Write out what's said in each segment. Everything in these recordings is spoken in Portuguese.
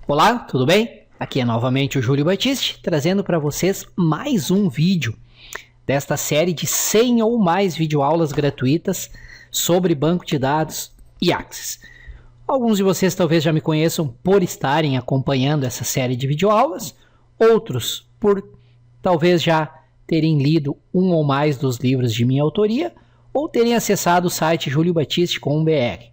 Olá, tudo bem? Aqui é novamente o Júlio Batiste, trazendo para vocês mais um vídeo desta série de 100 ou mais videoaulas gratuitas sobre banco de dados e Axis. Alguns de vocês talvez já me conheçam por estarem acompanhando essa série de videoaulas, outros por talvez já terem lido um ou mais dos livros de minha autoria ou terem acessado o site juliobatiste.com.br.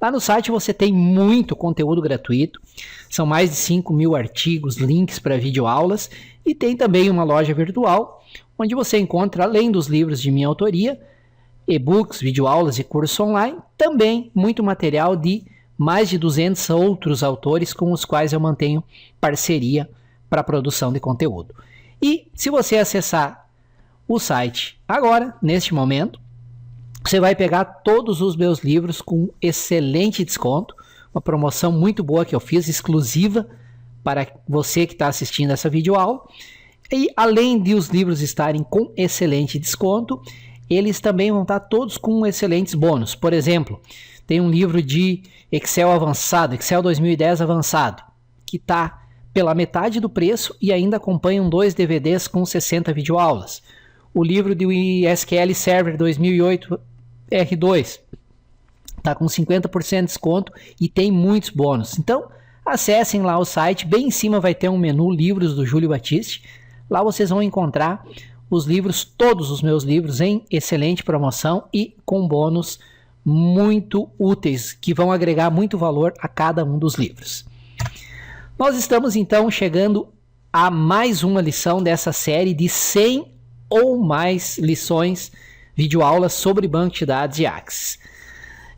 Lá no site você tem muito conteúdo gratuito, são mais de 5.000 artigos, links para videoaulas e tem também uma loja virtual onde você encontra, além dos livros de minha autoria, e-books, videoaulas e cursos online, também muito material de mais de 200 outros autores com os quais eu mantenho parceria para a produção de conteúdo. E se você acessar o site agora, neste momento, você vai pegar todos os meus livros com excelente desconto, uma promoção muito boa que eu fiz, exclusiva para você que está assistindo essa videoaula. E além de os livros estarem com excelente desconto, eles também vão estar todos com excelentes bônus. Por exemplo, tem um livro de Excel avançado, Excel 2010 avançado, que está pela metade do preço e ainda acompanham 2 DVDs com 60 videoaulas. O livro do SQL Server 2008 R2 está com 50% de desconto e tem muitos bônus. Então, acessem lá o site, bem em cima vai ter um menu Livros do Júlio Batiste. Lá vocês vão encontrar os livros, todos os meus livros em excelente promoção e com bônus muito úteis, que vão agregar muito valor a cada um dos livros. Nós estamos então chegando a mais uma lição dessa série de 100 ou mais lições, videoaulas sobre banco de dados e Axis.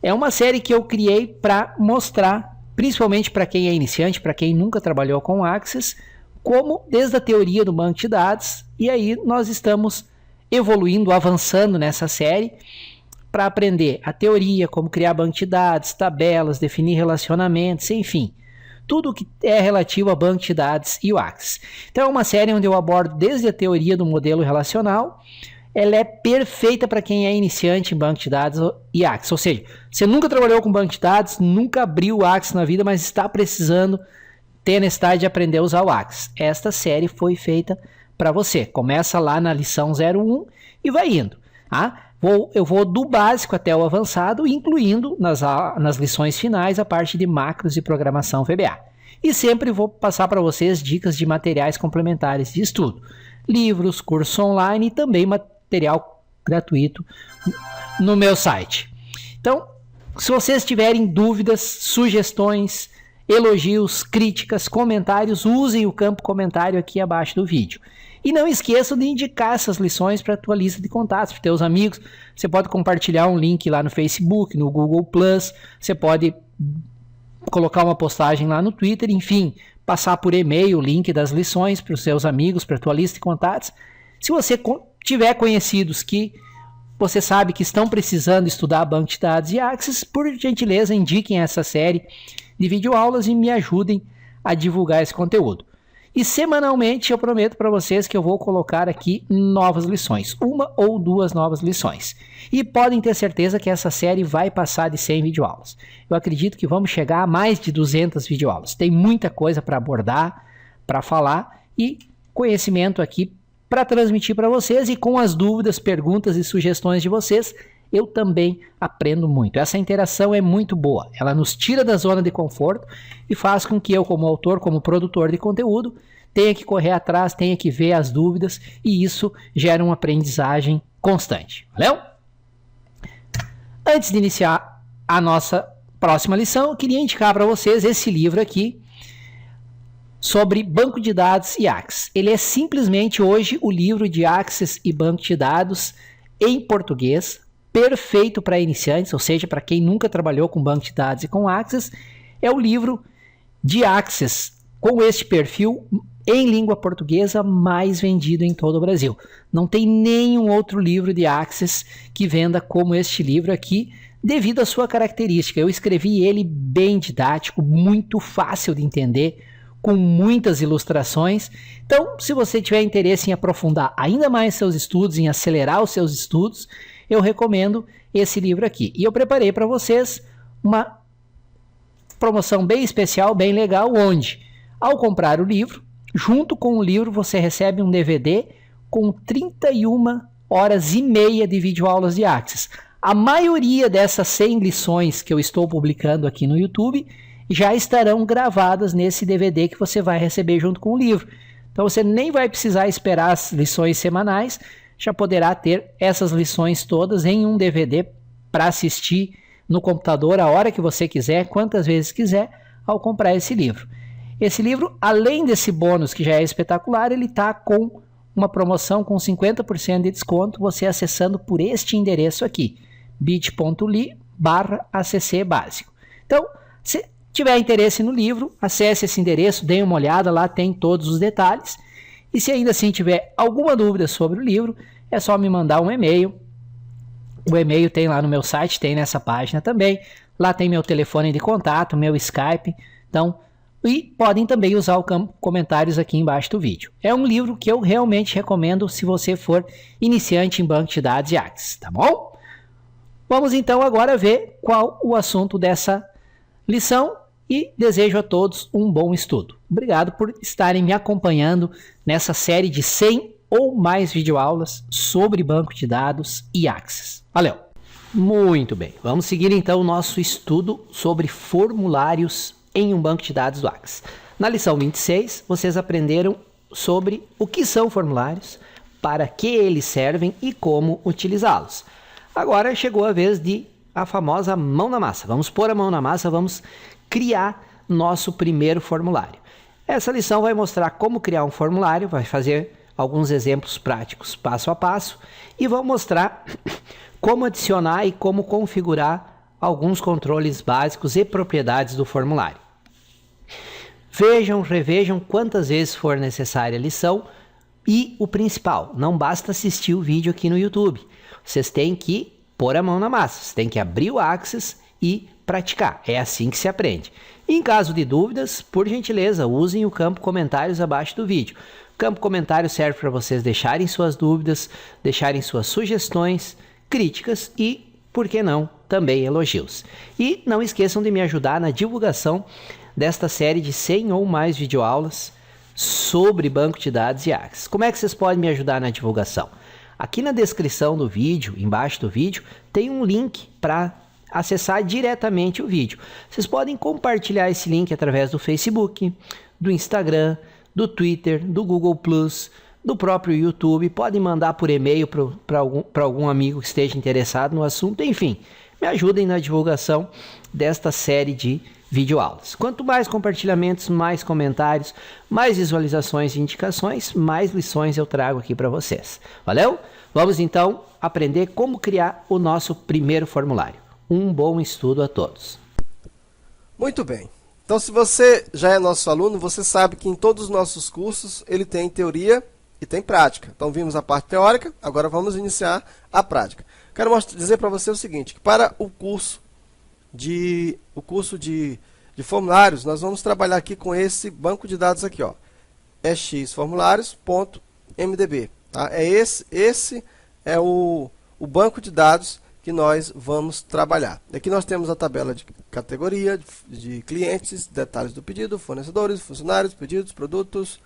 É uma série que eu criei para mostrar, principalmente para quem é iniciante, para quem nunca trabalhou com Axis, como desde a teoria do banco de dados, e aí nós estamos evoluindo, avançando nessa série para aprender a teoria, como criar banco de dados, tabelas, definir relacionamentos, enfim, tudo que é relativo a banco de dados e o Axis. Então é uma série onde eu abordo desde a teoria do modelo relacional. Ela é perfeita para quem é iniciante em banco de dados e Axis. Ou seja, você nunca trabalhou com banco de dados, nunca abriu o Axis na vida, mas está precisando ter a necessidade de aprender a usar o Axis. Esta série foi feita para você. Começa lá na lição 01 e vai indo. Tá? Eu vou do básico até o avançado, incluindo nas lições finais a parte de macros e programação VBA. E sempre vou passar para vocês dicas de materiais complementares de estudo. Livros, cursos online e também material gratuito no meu site. Então, se vocês tiverem dúvidas, sugestões, elogios, críticas, comentários, usem o campo comentário aqui abaixo do vídeo. E não esqueçam de indicar essas lições para a tua lista de contatos, para os teus amigos. Você pode compartilhar um link lá no Facebook, no Google+, você pode colocar uma postagem lá no Twitter, enfim, passar por e-mail o link das lições para os seus amigos, para a tua lista de contatos. Se você tiver conhecidos que você sabe que estão precisando estudar banco de dados e Axis, por gentileza, indiquem essa série de videoaulas e me ajudem a divulgar esse conteúdo. E semanalmente eu prometo para vocês que eu vou colocar aqui novas lições, uma ou duas novas lições. E podem ter certeza que essa série vai passar de 100 videoaulas. Eu acredito que vamos chegar a mais de 200 videoaulas. Tem muita coisa para abordar, para falar e conhecimento aqui para transmitir para vocês, e com as dúvidas, perguntas e sugestões de vocês, eu também aprendo muito. Essa interação é muito boa, ela nos tira da zona de conforto e faz com que eu, como autor, como produtor de conteúdo, tenha que correr atrás, tenha que ver as dúvidas, e isso gera uma aprendizagem constante. Valeu? Antes de iniciar a nossa próxima lição, eu queria indicar para vocês esse livro aqui, sobre banco de dados e Axis. Ele é simplesmente hoje o livro de Axis e banco de dados em português, perfeito para iniciantes, ou seja, para quem nunca trabalhou com banco de dados e com Axis. É o livro de Axis com este perfil em língua portuguesa mais vendido em todo o Brasil. Não tem nenhum outro livro de Axis que venda como este livro aqui, devido à sua característica. Eu escrevi ele bem didático, muito fácil de entender, com muitas ilustrações. Então, se você tiver interesse em aprofundar ainda mais seus estudos, em acelerar os seus estudos, eu recomendo esse livro aqui. E eu preparei para vocês uma promoção bem especial, bem legal, onde Ao comprar o livro, junto com o livro você recebe um DVD com 31 horas e meia de videoaulas de Axis. A maioria dessas 100 lições que eu estou publicando aqui no YouTube já estarão gravadas nesse DVD que você vai receber junto com o livro. Então você nem vai precisar esperar as lições semanais, já poderá ter essas lições todas em um DVD para assistir no computador a hora que você quiser, quantas vezes quiser, ao comprar esse livro. Esse livro, além desse bônus que já é espetacular, ele está com uma promoção com 50% de desconto, você acessando por este endereço aqui, bit.ly/acc básico. Então, se tiver interesse no livro, acesse esse endereço, dê uma olhada, lá tem todos os detalhes. E se ainda assim tiver alguma dúvida sobre o livro, é só me mandar um e-mail. O e-mail tem lá no meu site, tem nessa página também. Lá tem meu telefone de contato, meu Skype. Então, e podem também usar o campo comentários aqui embaixo do vídeo. É um livro que eu realmente recomendo se você for iniciante em banco de dados e Axis, tá bom? Vamos então agora ver qual o assunto dessa lição e desejo a todos um bom estudo. Obrigado por estarem me acompanhando nessa série de 100 ou mais videoaulas sobre banco de dados e Axis. Valeu! Muito bem, vamos seguir então o nosso estudo sobre formulários em um banco de dados do Axis. Na lição 26, vocês aprenderam sobre o que são formulários, para que eles servem e como utilizá-los. Agora chegou a vez de a famosa mão na massa. Vamos pôr a mão na massa, vamos criar nosso primeiro formulário. Essa lição vai mostrar como criar um formulário, vai fazer alguns exemplos práticos passo a passo e vou mostrar como adicionar e como configurar alguns controles básicos e propriedades do formulário. Vejam, revejam quantas vezes for necessária a lição e o principal, não basta assistir o vídeo aqui no YouTube. Vocês têm que pôr a mão na massa, vocês têm que abrir o Axis e praticar. É assim que se aprende. Em caso de dúvidas, por gentileza, usem o campo comentários abaixo do vídeo. O campo comentário serve para vocês deixarem suas dúvidas, deixarem suas sugestões, críticas e, por que não, também elogios. E não esqueçam de me ajudar na divulgação desta série de 100 ou mais videoaulas sobre banco de dados e Axis. Como é que vocês podem me ajudar na divulgação? Aqui na descrição do vídeo, embaixo do vídeo, tem um link para acessar diretamente o vídeo. Vocês podem compartilhar esse link através do Facebook, do Instagram, do Twitter, do Google+, do próprio YouTube. Podem mandar por e-mail para algum amigo que esteja interessado no assunto. Enfim, me ajudem na divulgação desta série de videoaulas. Quanto mais compartilhamentos, mais comentários, mais visualizações e indicações, mais lições eu trago aqui para vocês. Valeu? Vamos então aprender como criar o nosso primeiro formulário. Um bom estudo a todos. Muito bem. Então, se você já é nosso aluno, você sabe que em todos os nossos cursos ele tem teoria e tem prática. Então, vimos a parte teórica, agora vamos iniciar a prática. Quero dizer para você o seguinte, que para o curso de formulários, nós vamos trabalhar aqui com esse banco de dados aqui, ó, exformulários.mdb. Tá? Esse é o banco de dados que nós vamos trabalhar. Aqui nós temos a tabela de categoria, de clientes, detalhes do pedido, fornecedores, funcionários, pedidos, produtos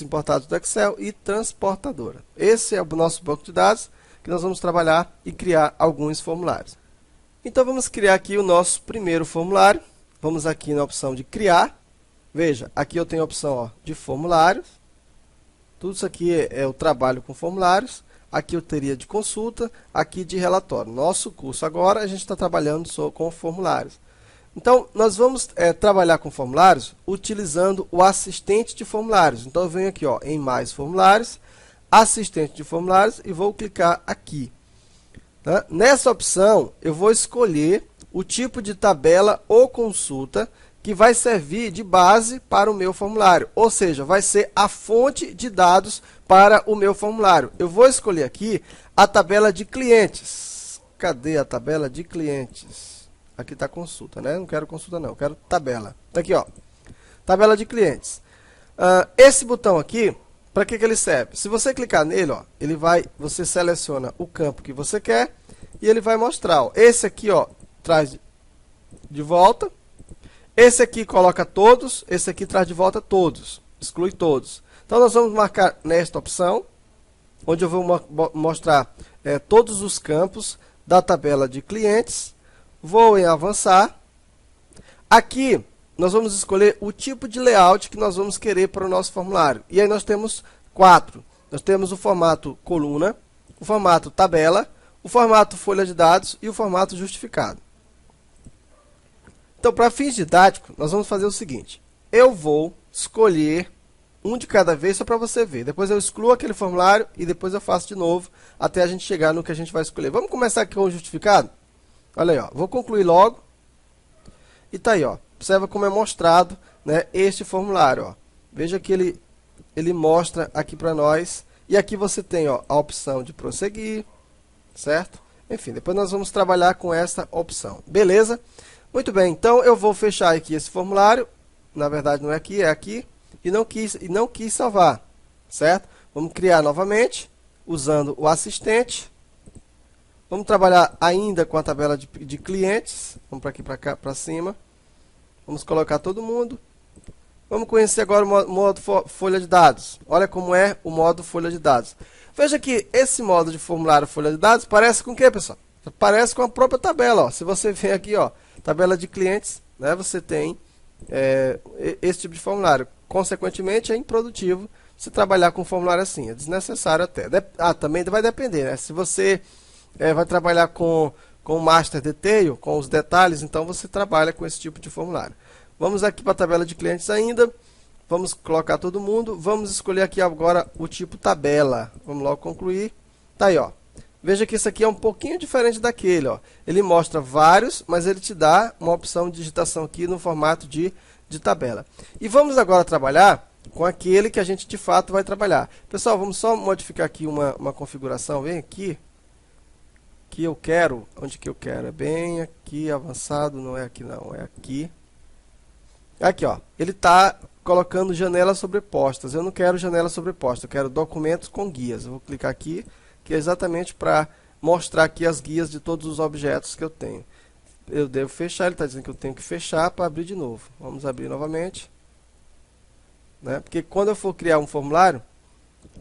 importados do Excel e transportadora. Esse é o nosso banco de dados que nós vamos trabalhar e criar alguns formulários. Então, vamos criar aqui o nosso primeiro formulário. Vamos aqui na opção de criar. Veja, aqui eu tenho a opção ó, de formulários. Tudo isso aqui é o trabalho com formulários. Aqui eu teria de consulta, aqui de relatório. Nosso curso agora, a gente está trabalhando só com formulários. Então, nós vamos trabalhar com formulários utilizando o assistente de formulários. Então, eu venho aqui ó, em mais formulários, assistente de formulários e vou clicar aqui. Tá? Nessa opção, eu vou escolher o tipo de tabela ou consulta que vai servir de base para o meu formulário. Ou seja, vai ser a fonte de dados para o meu formulário. Eu vou escolher aqui a tabela de clientes. Cadê a tabela de clientes? Aqui está consulta, né? Não quero consulta, não. Eu quero tabela. Está aqui, ó. Tabela de clientes. Esse botão aqui, para que ele serve? Se você clicar nele, ó, você seleciona o campo que você quer e ele vai mostrar. Ó, esse aqui ó, traz de volta. Esse aqui coloca todos, esse aqui traz de volta todos, exclui todos. Então nós vamos marcar nesta opção, onde eu vou mostrar todos os campos da tabela de clientes. Vou em avançar. Aqui nós vamos escolher o tipo de layout que nós vamos querer para o nosso formulário. E aí nós temos 4. Nós temos o formato coluna, o formato tabela, o formato folha de dados e o formato justificado. Então, para fins didáticos, nós vamos fazer o seguinte. Eu vou escolher um de cada vez só para você ver. Depois eu excluo aquele formulário e depois eu faço de novo até a gente chegar no que a gente vai escolher. Vamos começar aqui com o justificado? Olha aí, ó. Vou concluir logo. E tá aí, ó. Observa como é mostrado, né, este formulário, ó. Veja que ele mostra aqui para nós. E aqui você tem, ó, a opção de prosseguir, certo? Enfim, depois nós vamos trabalhar com essa opção. Beleza? Muito bem, então eu vou fechar aqui esse formulário. Na verdade não é aqui, é aqui. E não quis salvar, certo? Vamos criar novamente, usando o assistente. Vamos trabalhar ainda com a tabela de clientes. Vamos para aqui, para cá, para cima. Vamos colocar todo mundo. Vamos conhecer agora o modo folha de dados. Olha como é o modo folha de dados. Veja que esse modo de formulário folha de dados parece com o que, pessoal? Parece com a própria tabela. Ó. Se você vem aqui, ó, tabela de clientes, né, você tem esse tipo de formulário. Consequentemente, é improdutivo se trabalhar com formulário assim. É desnecessário até. Também vai depender, né? Se você vai trabalhar com master detail, com os detalhes, então você trabalha com esse tipo de formulário. Vamos aqui para a tabela de clientes ainda. Vamos colocar todo mundo. Vamos escolher aqui agora o tipo tabela. Vamos logo concluir. Tá aí, ó. Veja que isso aqui é um pouquinho diferente daquele, ó. Ele mostra vários, mas ele te dá uma opção de digitação aqui no formato de tabela. E vamos agora trabalhar com aquele que a gente de fato vai trabalhar. Pessoal, vamos só modificar aqui uma configuração. Vem aqui. Que eu quero. Onde que eu quero? É bem aqui, avançado. Não é aqui não, é aqui. Aqui, ó. Ele está colocando janelas sobrepostas. Eu não quero janelas sobrepostas. Eu quero documentos com guias. Eu vou clicar aqui, que é exatamente para mostrar aqui as guias de todos os objetos que eu tenho. Eu devo fechar, ele está dizendo que eu tenho que fechar para abrir de novo. Vamos abrir novamente. Né? Porque quando eu for criar um formulário,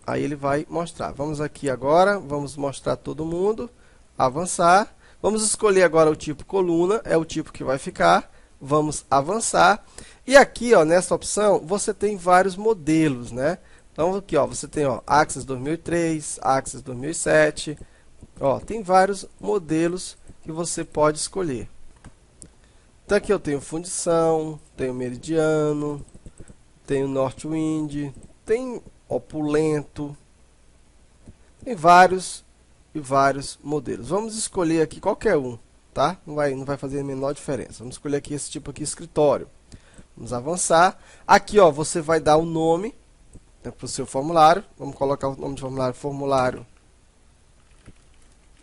aí ele vai mostrar. Vamos aqui agora, vamos mostrar todo mundo, avançar. Vamos escolher agora o tipo coluna, é o tipo que vai ficar. Vamos avançar. E aqui, ó, nessa opção, você tem vários modelos, né? Então, aqui, ó, você tem, ó, Access 2003, Access 2007. Ó, tem vários modelos que você pode escolher. Então, aqui eu tenho fundição, tenho meridiano, tenho Northwind, tem opulento, tem vários e vários modelos. Vamos escolher aqui qualquer um, tá? Não vai fazer a menor diferença. Vamos escolher aqui esse tipo aqui, escritório. Vamos avançar. Aqui, ó, você vai dar o nome, né, para o seu formulário. Vamos colocar o nome de formulário, formulário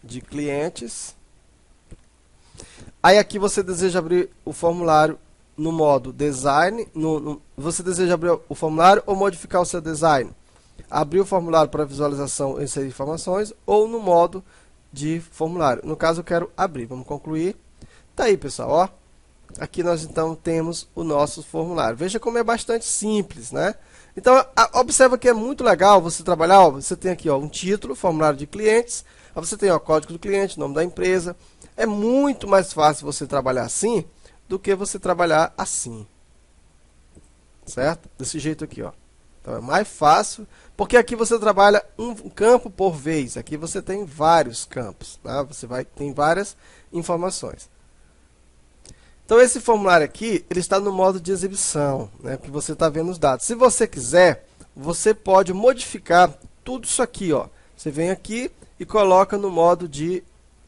de clientes. Aí aqui você deseja abrir o formulário no modo design. Você deseja abrir o formulário ou modificar o seu design? Abrir o formulário para visualização e inserir informações ou no modo de formulário. No caso eu quero abrir. Vamos concluir. Tá aí, pessoal, ó. Aqui nós então temos o nosso formulário. Veja como é bastante simples, né? Então, observa que é muito legal você trabalhar, ó, você tem aqui, ó, um título, formulário de clientes, aí você tem, ó, código do cliente, nome da empresa. É muito mais fácil você trabalhar assim do que você trabalhar assim. Certo? Desse jeito aqui, ó. Então é mais fácil, porque aqui você trabalha um campo por vez. Aqui você tem vários campos, tá? Você tem várias informações. Então esse formulário aqui, ele está no modo de exibição, né, que você está vendo os dados. Se você quiser, você pode modificar tudo isso aqui, ó. Você vem aqui e coloca no modo de...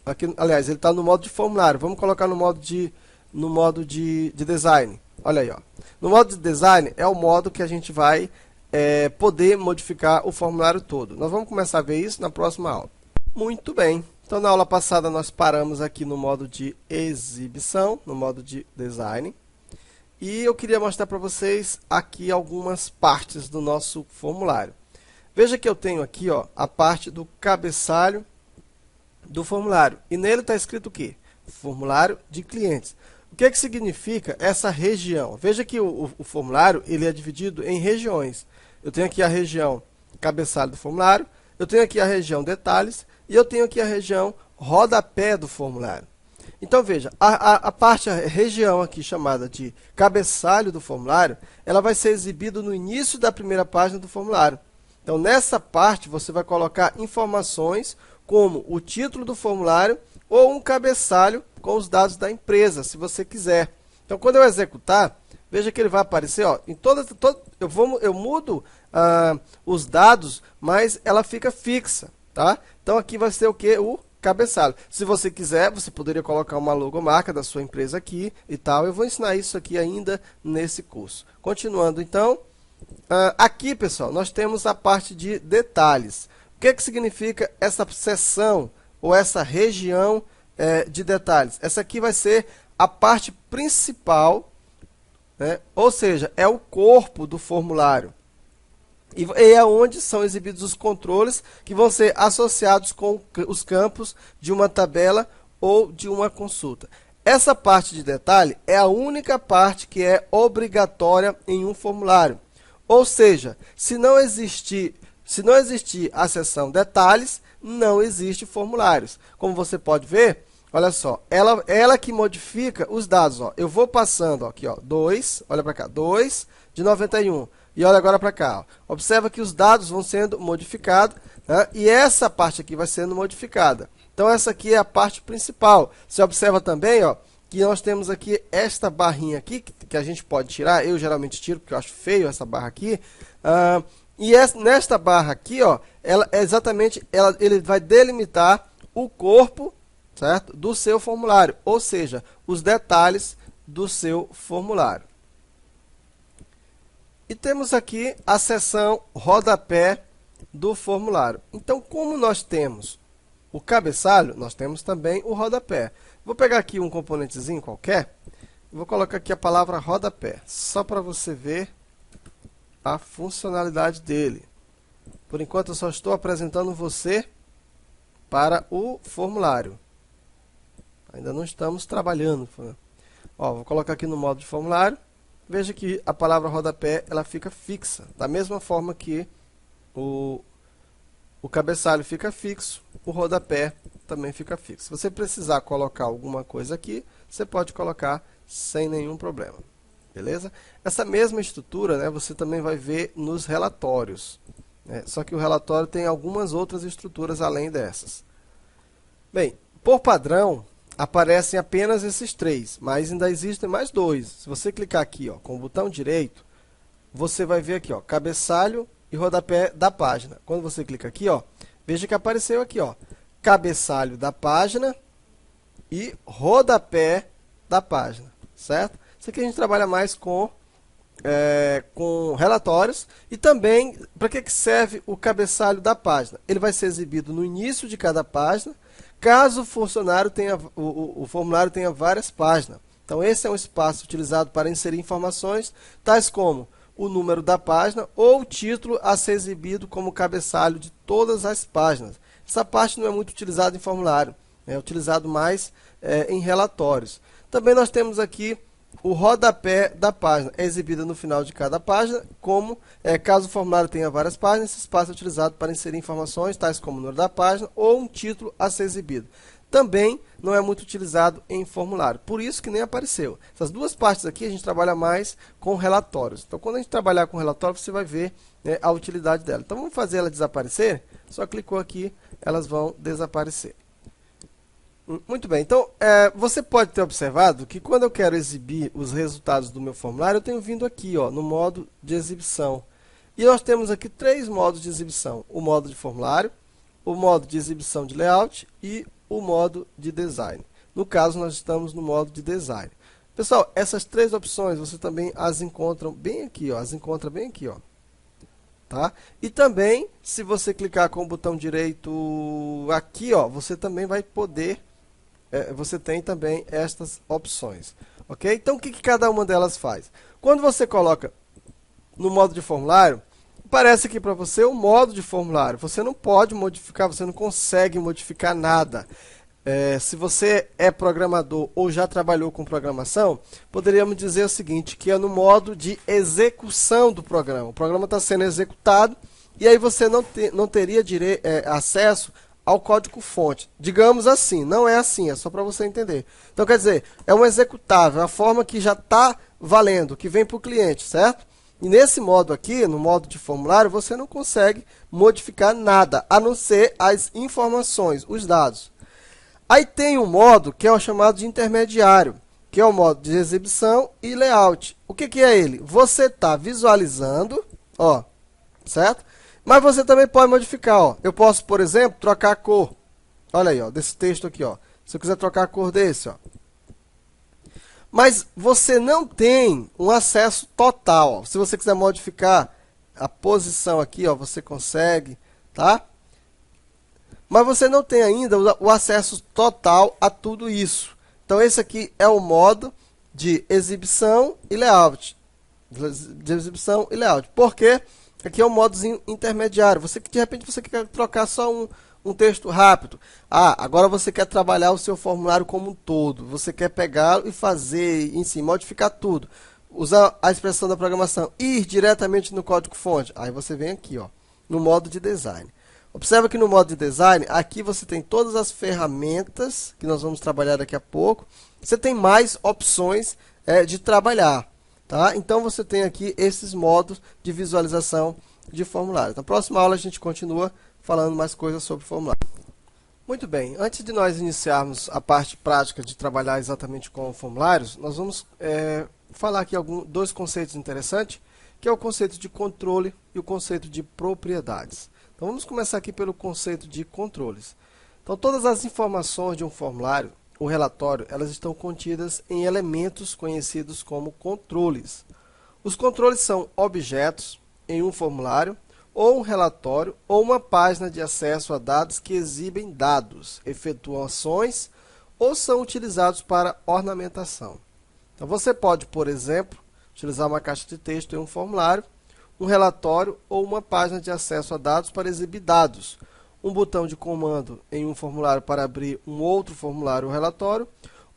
Aqui, aliás, ele está no modo de formulário. Vamos colocar no modo de design. Olha aí, ó. No modo de design é o modo que a gente vai poder modificar o formulário todo. Nós vamos começar a ver isso na próxima aula. Muito bem. Então, na aula passada, nós paramos aqui no modo de exibição, no modo de design. E eu queria mostrar para vocês aqui algumas partes do nosso formulário. Veja que eu tenho aqui, ó, a parte do cabeçalho do formulário. E nele está escrito o quê? Formulário de clientes. O que que significa essa região? Veja que o formulário ele é dividido em regiões. Eu tenho aqui a região cabeçalho do formulário, eu tenho aqui a região detalhes e eu tenho aqui a região rodapé do formulário. Então veja, a região aqui chamada de cabeçalho do formulário, ela vai ser exibida no início da primeira página do formulário. Então nessa parte você vai colocar informações como o título do formulário ou um cabeçalho com os dados da empresa, se você quiser. Então quando eu executar, veja que ele vai aparecer, ó, em eu mudo os dados, mas ela fica fixa, tá? Então aqui vai ser o que? O cabeçalho. Se você quiser, você poderia colocar uma logomarca da sua empresa aqui e tal. Eu vou ensinar isso aqui ainda nesse curso. Continuando, então, aqui, pessoal, nós temos a parte de detalhes. O que que significa essa seção ou essa região de detalhes? Essa aqui vai ser a parte principal, né? Ou seja, é o corpo do formulário. E é onde são exibidos os controles que vão ser associados com os campos de uma tabela ou de uma consulta. Essa parte de detalhe é a única parte que é obrigatória em um formulário. Ou seja, se não existir a seção detalhes, não existe formulários. Como você pode ver, olha só, ela que modifica os dados. Ó. Eu vou passando ó, aqui, ó, 2, olha para cá, 2 de 91. E olha agora para cá. Ó. Observa que os dados vão sendo modificados, né? E essa parte aqui vai sendo modificada. Então, essa aqui é a parte principal. Você observa também ó, que nós temos aqui esta barrinha aqui, que a gente pode tirar. Eu geralmente tiro, porque eu acho feio essa barra aqui. Nesta barra aqui, ó, ele vai delimitar o corpo, certo, do seu formulário, ou seja, os detalhes do seu formulário. E temos aqui a seção rodapé do formulário. Então, como nós temos o cabeçalho, nós temos também o rodapé. Vou pegar aqui um componentezinho qualquer, vou colocar aqui a palavra rodapé, só para você ver a funcionalidade dele. Por enquanto, eu só estou apresentando você para o formulário. Ainda não estamos trabalhando. Ó, vou colocar aqui no modo de formulário. Veja que a palavra rodapé ela fica fixa, da mesma forma que o cabeçalho fica fixo, o rodapé também fica fixo. Se você precisar colocar alguma coisa aqui, você pode colocar sem nenhum problema. Beleza? Essa mesma estrutura, né, você também vai ver nos relatórios. Né? Só que o relatório tem algumas outras estruturas além dessas. Bem, por padrão, aparecem apenas esses três, mas ainda existem mais dois. Se você clicar aqui ó, com o botão direito, você vai ver aqui ó, cabeçalho e rodapé da página. Quando você clica aqui, ó, veja que apareceu aqui ó, cabeçalho da página e rodapé da página, certo? Isso aqui a gente trabalha mais com relatórios. E também, para que serve o cabeçalho da página? Ele vai ser exibido no início de cada página, caso o formulário tenha várias páginas. Então, esse é um espaço utilizado para inserir informações, tais como o número da página ou o título a ser exibido como cabeçalho de todas as páginas. Essa parte não é muito utilizada em formulário, é utilizado mais em relatórios. Também nós temos aqui o rodapé da página, é exibido no final de cada página, caso o formulário tenha várias páginas, esse espaço é utilizado para inserir informações, tais como o número da página ou um título a ser exibido. Também não é muito utilizado em formulário, por isso que nem apareceu. Essas duas partes aqui a gente trabalha mais com relatórios. Então, quando a gente trabalhar com relatório, você vai ver né, a utilidade dela. Então, vamos fazer ela desaparecer? Só clicou aqui, elas vão desaparecer. Muito bem, então você pode ter observado que quando eu quero exibir os resultados do meu formulário, eu tenho vindo aqui ó, no modo de exibição. E nós temos aqui três modos de exibição: o modo de formulário, o modo de exibição de layout e o modo de design. No caso, nós estamos no modo de design. Pessoal, essas três opções você também as encontra bem aqui, ó, Tá? E também, se você clicar com o botão direito aqui, ó, você também vai poder você tem também estas opções, ok? Então, o que cada uma delas faz? Quando você coloca no modo de formulário, aparece aqui para você o modo de formulário. Você não pode modificar, você não consegue modificar nada. se você é programador ou já trabalhou com programação, poderíamos dizer o seguinte, que é no modo de execução do programa. O programa está sendo executado e aí você não teria acesso ao código-fonte. Digamos assim, não é assim, é só para você entender. Então, quer dizer, é um executável, a forma que já está valendo, que vem para o cliente, certo? E nesse modo aqui, no modo de formulário, você não consegue modificar nada, a não ser as informações, os dados. Aí tem um modo que é o chamado de intermediário, que é o modo de exibição e layout. O que é ele? Você está visualizando, ó, certo? Mas você também pode modificar, ó. Eu posso, por exemplo, trocar a cor. Olha aí, ó, desse texto aqui, ó. Se eu quiser trocar a cor desse, ó. Mas você não tem um acesso total, ó. Se você quiser modificar a posição aqui, ó, você consegue, tá? Mas você não tem ainda o acesso total a tudo isso. Então, esse aqui é o modo de exibição e layout. Por quê? Aqui é o modozinho intermediário. De repente, você quer trocar só um texto rápido. Agora você quer trabalhar o seu formulário como um todo. Você quer pegá-lo e fazer, modificar tudo. Usar a expressão da programação, ir diretamente no código-fonte. Aí você vem aqui, ó, no modo de design. Observa que no modo de design, aqui você tem todas as ferramentas que nós vamos trabalhar daqui a pouco. Você tem mais opções de trabalhar, tá? Então você tem aqui esses modos de visualização de formulário. Na próxima aula a gente continua falando mais coisas sobre formulário. Muito bem, antes de nós iniciarmos a parte prática de trabalhar exatamente com formulários, nós vamos falar aqui dois conceitos interessantes, que é o conceito de controle e o conceito de propriedades. Então, vamos começar aqui pelo conceito de controles. Então, todas as informações de um formulário, o relatório, elas estão contidas em elementos conhecidos como controles. Os controles são objetos em um formulário, ou um relatório, ou uma página de acesso a dados que exibem dados, efetuam ações, ou são utilizados para ornamentação. Então, você pode, por exemplo, utilizar uma caixa de texto em um formulário, um relatório ou uma página de acesso a dados para exibir dados, um botão de comando em um formulário para abrir um outro formulário ou relatório,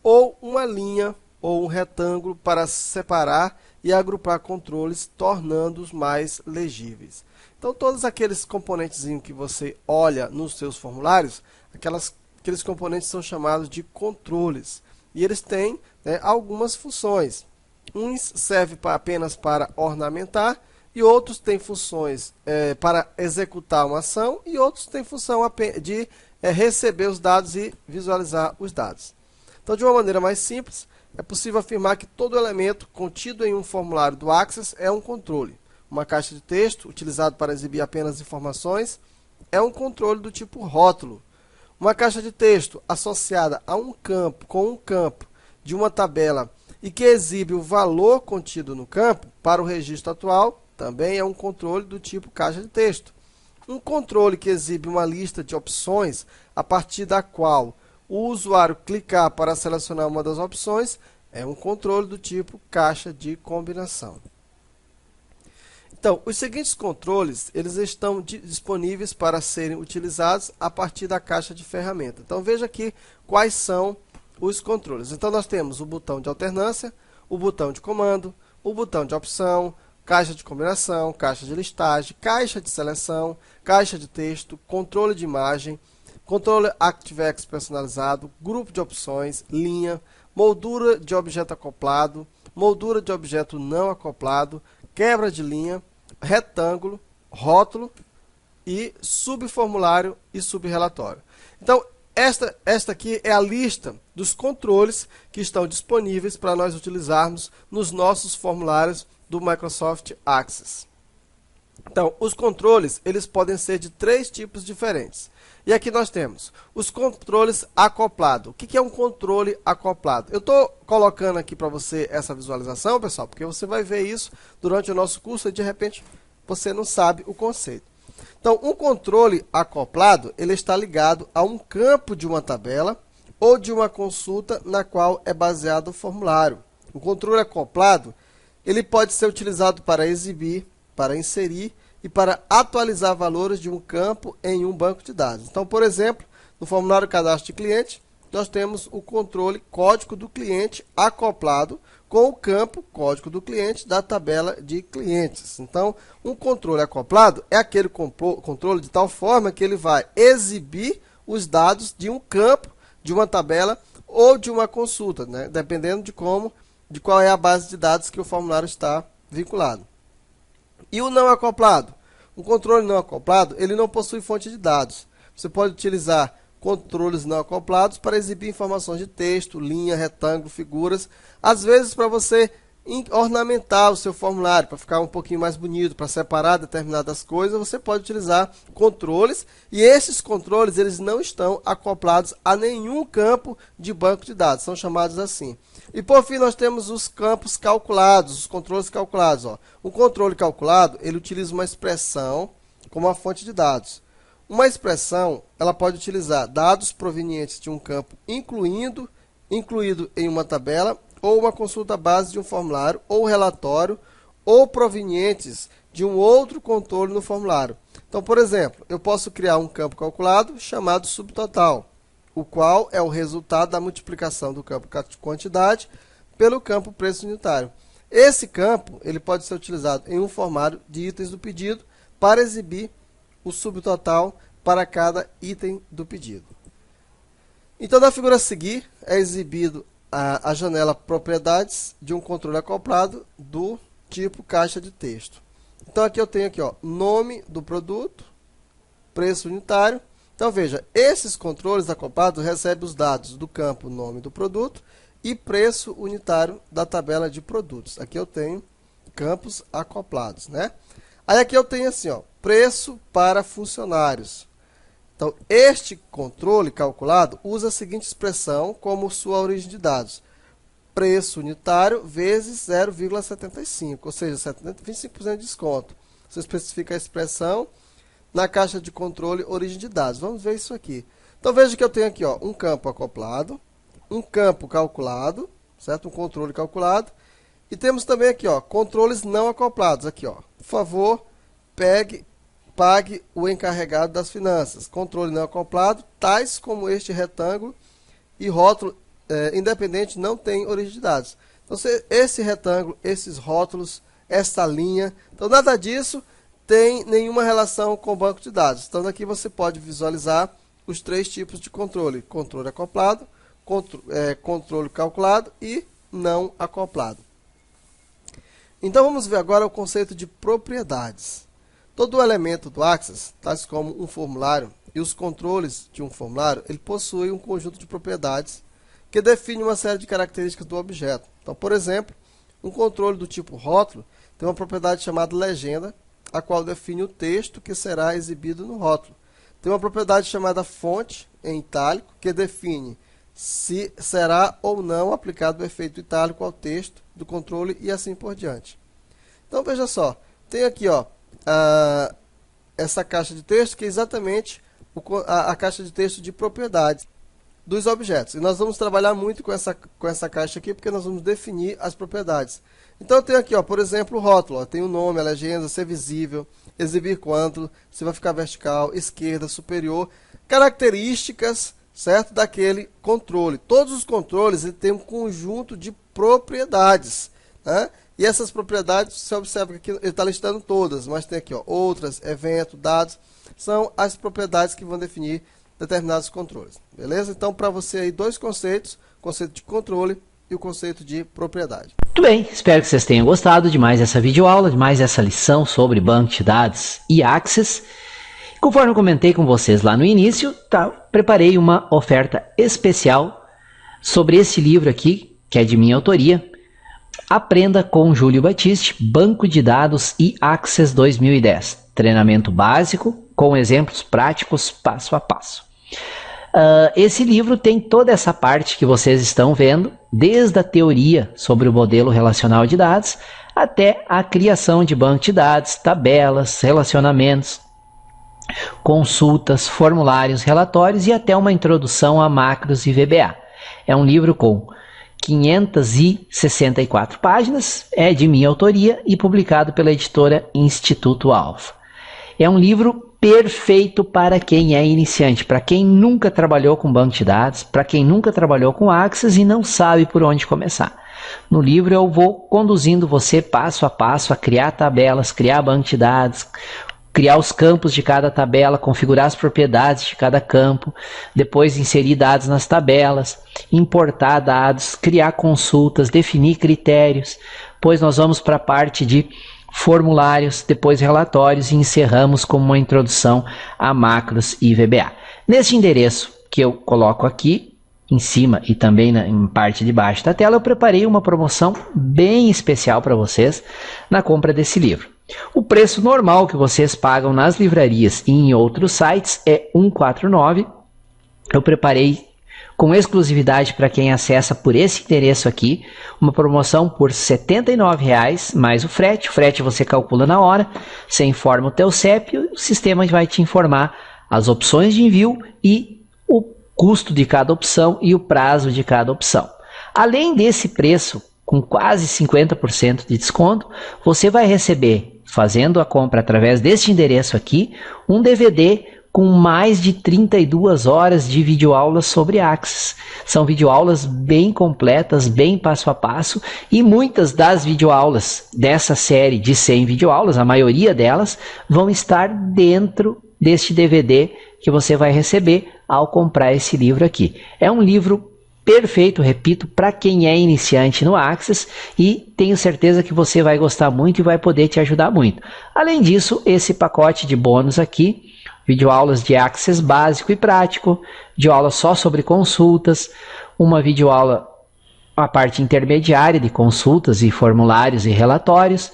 ou uma linha ou um retângulo para separar e agrupar controles, tornando-os mais legíveis. Então, todos aqueles componentes que você olha nos seus formulários, aqueles componentes são chamados de controles. E eles têm algumas funções. Uns servem apenas para ornamentar, e outros têm funções para executar uma ação, e outros têm função de receber os dados e visualizar os dados. Então, de uma maneira mais simples, é possível afirmar que todo elemento contido em um formulário do Access é um controle. Uma caixa de texto, utilizada para exibir apenas informações, é um controle do tipo rótulo. Uma caixa de texto associada a um campo de uma tabela e que exibe o valor contido no campo para o registro atual, também é um controle do tipo caixa de texto. Um controle que exibe uma lista de opções a partir da qual o usuário clicar para selecionar uma das opções é um controle do tipo caixa de combinação. Então, os seguintes controles, eles estão disponíveis para serem utilizados a partir da caixa de ferramenta. Então, veja aqui quais são os controles. Então, nós temos o botão de alternância, o botão de comando, o botão de opção, caixa de combinação, caixa de listagem, caixa de seleção, caixa de texto, controle de imagem, controle ActiveX personalizado, grupo de opções, linha, moldura de objeto acoplado, moldura de objeto não acoplado, quebra de linha, retângulo, rótulo e subformulário e subrelatório. Então, esta aqui é a lista dos controles que estão disponíveis para nós utilizarmos nos nossos formulários do Microsoft Access. Então, os controles, eles podem ser de 3 tipos diferentes. E aqui nós temos os controles acoplados. O que é um controle acoplado? Eu estou colocando aqui para você essa visualização, pessoal, porque você vai ver isso durante o nosso curso e de repente você não sabe o conceito. Então, um controle acoplado, ele está ligado a um campo de uma tabela ou de uma consulta na qual é baseado o formulário. O controle acoplado, ele pode ser utilizado para exibir, para inserir e para atualizar valores de um campo em um banco de dados. Então, por exemplo, no formulário cadastro de cliente, nós temos o controle código do cliente acoplado com o campo código do cliente da tabela de clientes. Então, um controle acoplado é aquele controle de tal forma que ele vai exibir os dados de um campo, de uma tabela ou de uma consulta, né? Dependendo de qual é a base de dados que o formulário está vinculado. E o não acoplado? O controle não acoplado, ele não possui fonte de dados. Você pode utilizar controles não acoplados para exibir informações de texto, linha, retângulo, figuras, às vezes para você ornamentar o seu formulário, para ficar um pouquinho mais bonito, para separar determinadas coisas, você pode utilizar controles, e esses controles eles não estão acoplados a nenhum campo de banco de dados, são chamados assim. E por fim nós temos os campos calculados, os controles calculados. Ó. O controle calculado, ele utiliza uma expressão como a fonte de dados. Uma expressão, ela pode utilizar dados provenientes de um campo incluído em uma tabela, ou uma consulta base de um formulário, ou relatório, ou provenientes de um outro controle no formulário. Então, por exemplo, eu posso criar um campo calculado chamado subtotal, o qual é o resultado da multiplicação do campo quantidade pelo campo preço unitário. Esse campo ele pode ser utilizado em um formulário de itens do pedido para exibir o subtotal para cada item do pedido. Então, na figura a seguir, é exibido a janela propriedades de um controle acoplado do tipo caixa de texto. Então, aqui eu tenho aqui, ó, nome do produto, preço unitário. Então, veja, esses controles acoplados recebem os dados do campo nome do produto e preço unitário da tabela de produtos. Aqui eu tenho campos acoplados, né? Aí aqui eu tenho assim, ó, preço para funcionários. Então, este controle calculado usa a seguinte expressão como sua origem de dados. Preço unitário vezes 0,75, ou seja, 25% de desconto. Você especifica a expressão na caixa de controle origem de dados. Vamos ver isso aqui. Então, veja que eu tenho aqui, ó, um campo acoplado, um campo calculado, certo? Um controle calculado. E temos também aqui, ó, controles não acoplados. Aqui, ó, por favor, pague o encarregado das finanças. Controle não acoplado, tais como este retângulo e rótulo independente não tem origem de dados. Então, esse retângulo, esses rótulos, essa linha, então nada disso tem nenhuma relação com o banco de dados. Então, aqui você pode visualizar os três tipos de controle. Controle acoplado, controle calculado e não acoplado. Então, vamos ver agora o conceito de propriedades. Todo elemento do Access, tais como um formulário e os controles de um formulário, ele possui um conjunto de propriedades que define uma série de características do objeto. Então, por exemplo, um controle do tipo rótulo tem uma propriedade chamada legenda, a qual define o texto que será exibido no rótulo. Tem uma propriedade chamada fonte, em itálico, que define se será ou não aplicado o efeito itálico ao texto do controle e assim por diante. Então, veja só, tem aqui, ó, essa caixa de texto que é exatamente a caixa de texto de propriedades dos objetos. E nós vamos trabalhar muito com essa caixa aqui, porque nós vamos definir as propriedades. Então, eu tenho aqui, ó, por exemplo, o rótulo. Ó, tem o nome, a legenda, ser visível, exibir quanto, se vai ficar vertical, esquerda, superior. Características, certo, daquele controle. Todos os controles têm um conjunto de propriedades, né? E essas propriedades, você observa que ele está listando todas, mas tem aqui, ó, outras, evento, dados, são as propriedades que vão definir determinados controles. Beleza? Então, para você aí, dois conceitos, o conceito de controle e o conceito de propriedade. Muito bem, espero que vocês tenham gostado de mais essa videoaula, de mais essa lição sobre banco de dados e Access. Conforme eu comentei com vocês lá no início, preparei uma oferta especial sobre esse livro aqui, que é de minha autoria. Aprenda com Júlio Batiste, Banco de Dados e Access 2010. Treinamento básico com exemplos práticos passo a passo. Esse livro tem toda essa parte que vocês estão vendo, desde a teoria sobre o modelo relacional de dados até a criação de banco de dados, tabelas, relacionamentos, consultas, formulários, relatórios e até uma introdução a macros e VBA. É um livro com 564 páginas, é de minha autoria e publicado pela editora Instituto Alfa. É um livro perfeito para quem é iniciante, para quem nunca trabalhou com banco de dados, para quem nunca trabalhou com Access e não sabe por onde começar. No livro eu vou conduzindo você passo a passo a criar tabelas, criar banco de dados, criar os campos de cada tabela, configurar as propriedades de cada campo, depois inserir dados nas tabelas, importar dados, criar consultas, definir critérios, depois nós vamos para a parte de formulários, depois relatórios e encerramos com uma introdução a macros e VBA. Nesse endereço que eu coloco aqui em cima e também em parte de baixo da tela, eu preparei uma promoção bem especial para vocês na compra desse livro. O preço normal que vocês pagam nas livrarias e em outros sites é R$ 149. Eu preparei com exclusividade para quem acessa por esse endereço aqui, uma promoção por R$ 79,00 mais o frete. O frete você calcula na hora, você informa o teu CEP e o sistema vai te informar as opções de envio e o custo de cada opção e o prazo de cada opção. Além desse preço, com quase 50% de desconto, você vai receber, fazendo a compra através deste endereço aqui, um DVD com mais de 32 horas de videoaulas sobre Access. São videoaulas bem completas, bem passo a passo, e muitas das videoaulas dessa série de 100 videoaulas, a maioria delas, vão estar dentro deste DVD que você vai receber ao comprar esse livro aqui. É um livro perfeito, repito, para quem é iniciante no Access, e tenho certeza que você vai gostar muito e vai poder te ajudar muito. Além disso, esse pacote de bônus aqui, videoaulas de Access básico e prático, videoaula só sobre consultas, uma videoaula, a parte intermediária de consultas e formulários e relatórios,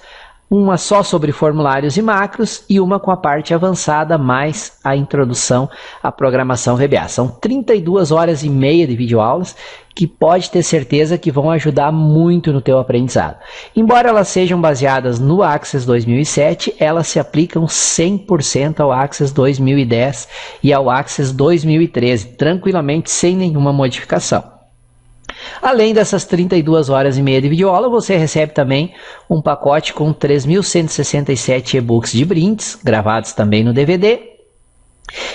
uma só sobre formulários e macros e uma com a parte avançada mais a introdução à programação VBA. São 32 horas e meia de videoaulas que pode ter certeza que vão ajudar muito no teu aprendizado. Embora elas sejam baseadas no Access 2007, elas se aplicam 100% ao Access 2010 e ao Access 2013, tranquilamente, sem nenhuma modificação. Além dessas 32 horas e meia de videoaula, você recebe também um pacote com 3.167 e-books de brindes, gravados também no DVD,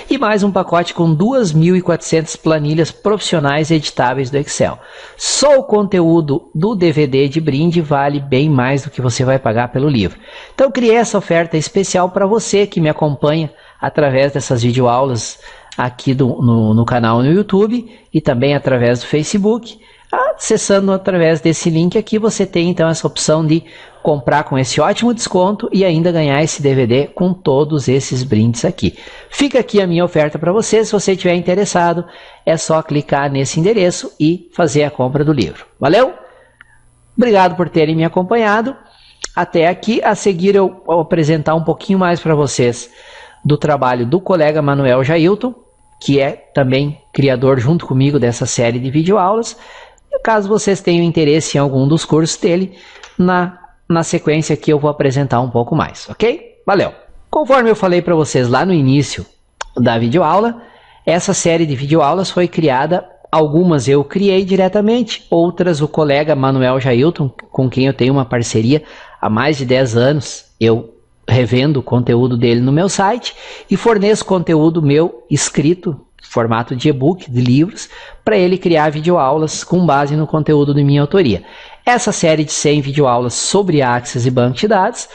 e mais um pacote com 2.400 planilhas profissionais editáveis do Excel. Só o conteúdo do DVD de brinde vale bem mais do que você vai pagar pelo livro. Então eu criei essa oferta especial para você que me acompanha através dessas videoaulas aqui no canal no YouTube e também através do Facebook. Acessando através desse link aqui, você tem então essa opção de comprar com esse ótimo desconto e ainda ganhar esse DVD com todos esses brindes aqui. Fica aqui a minha oferta para você. Se você estiver interessado, é só clicar nesse endereço e fazer a compra do livro. Valeu? Obrigado por terem me acompanhado até aqui. A seguir eu vou apresentar um pouquinho mais para vocês do trabalho do colega Manuel Jailton, que é também criador junto comigo dessa série de videoaulas. Caso vocês tenham interesse em algum dos cursos dele, na sequência aqui eu vou apresentar um pouco mais, ok? Valeu! Conforme eu falei para vocês lá no início da videoaula, essa série de videoaulas foi criada, algumas eu criei diretamente, outras o colega Manuel Jailton, com quem eu tenho uma parceria há mais de 10 anos, eu revendo o conteúdo dele no meu site e forneço conteúdo meu escrito, formato de e-book, de livros, para ele criar videoaulas com base no conteúdo de minha autoria. Essa série de 100 videoaulas sobre Access e banco de dados,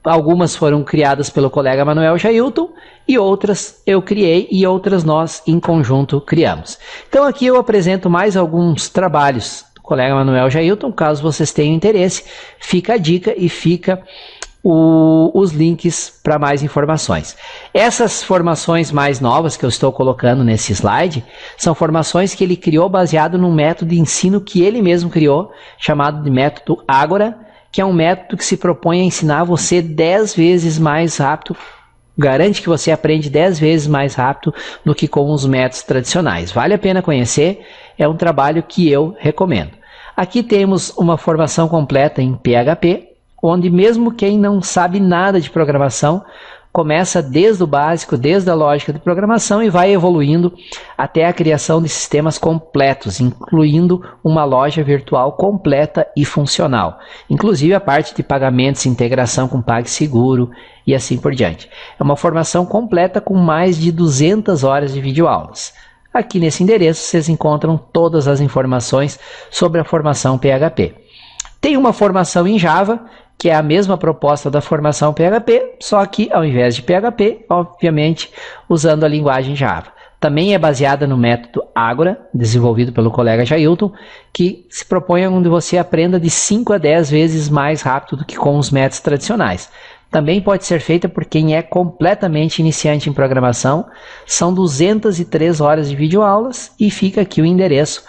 algumas foram criadas pelo colega Manuel Jailton e outras eu criei e outras nós em conjunto criamos. Então aqui eu apresento mais alguns trabalhos do colega Manuel Jailton, caso vocês tenham interesse, fica a dica e fica os links para mais informações. Essas formações mais novas que eu estou colocando nesse slide são formações que ele criou baseado num método de ensino que ele mesmo criou, chamado de método Ágora, que é um método que se propõe a ensinar você 10 vezes mais rápido, garante que você aprende 10 vezes mais rápido do que com os métodos tradicionais. Vale a pena conhecer, é um trabalho que eu recomendo. Aqui temos uma formação completa em PHP, onde mesmo quem não sabe nada de programação começa desde o básico, desde a lógica de programação e vai evoluindo até a criação de sistemas completos, incluindo uma loja virtual completa e funcional, inclusive a parte de pagamentos, integração com PagSeguro e assim por diante. É uma formação completa com mais de 200 horas de videoaulas. Aqui nesse endereço vocês encontram todas as informações sobre a formação PHP. Tem uma formação em Java, que é a mesma proposta da formação PHP, só que ao invés de PHP, obviamente, usando a linguagem Java. Também é baseada no método Ágora, desenvolvido pelo colega Jailton, que se propõe onde você aprenda de 5 a 10 vezes mais rápido do que com os métodos tradicionais. Também pode ser feita por quem é completamente iniciante em programação. São 203 horas de videoaulas e fica aqui o endereço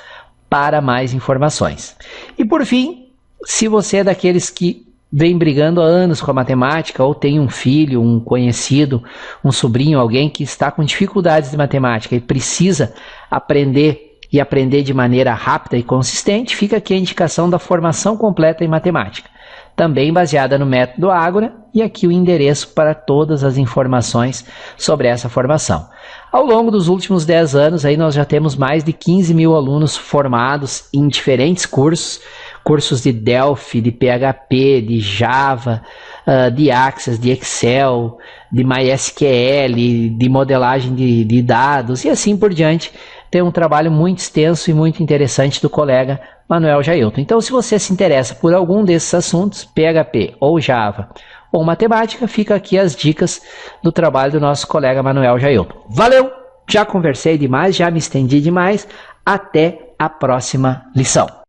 para mais informações. E por fim, se você é daqueles que vem brigando há anos com a matemática, ou tem um filho, um conhecido, um sobrinho, alguém que está com dificuldades de matemática e precisa aprender e aprender de maneira rápida e consistente, fica aqui a indicação da formação completa em matemática, também baseada no método Ágora, e aqui o endereço para todas as informações sobre essa formação. Ao longo dos últimos 10 anos, aí nós já temos mais de 15 mil alunos formados em diferentes cursos de Delphi, de PHP, de Java, de Access, de Excel, de MySQL, de modelagem de dados e assim por diante. Tem um trabalho muito extenso e muito interessante do colega Manuel Jailton. Então, se você se interessa por algum desses assuntos, PHP ou Java ou matemática, fica aqui as dicas do trabalho do nosso colega Manuel Jailton. Valeu! Já conversei demais, já me estendi demais. Até a próxima lição.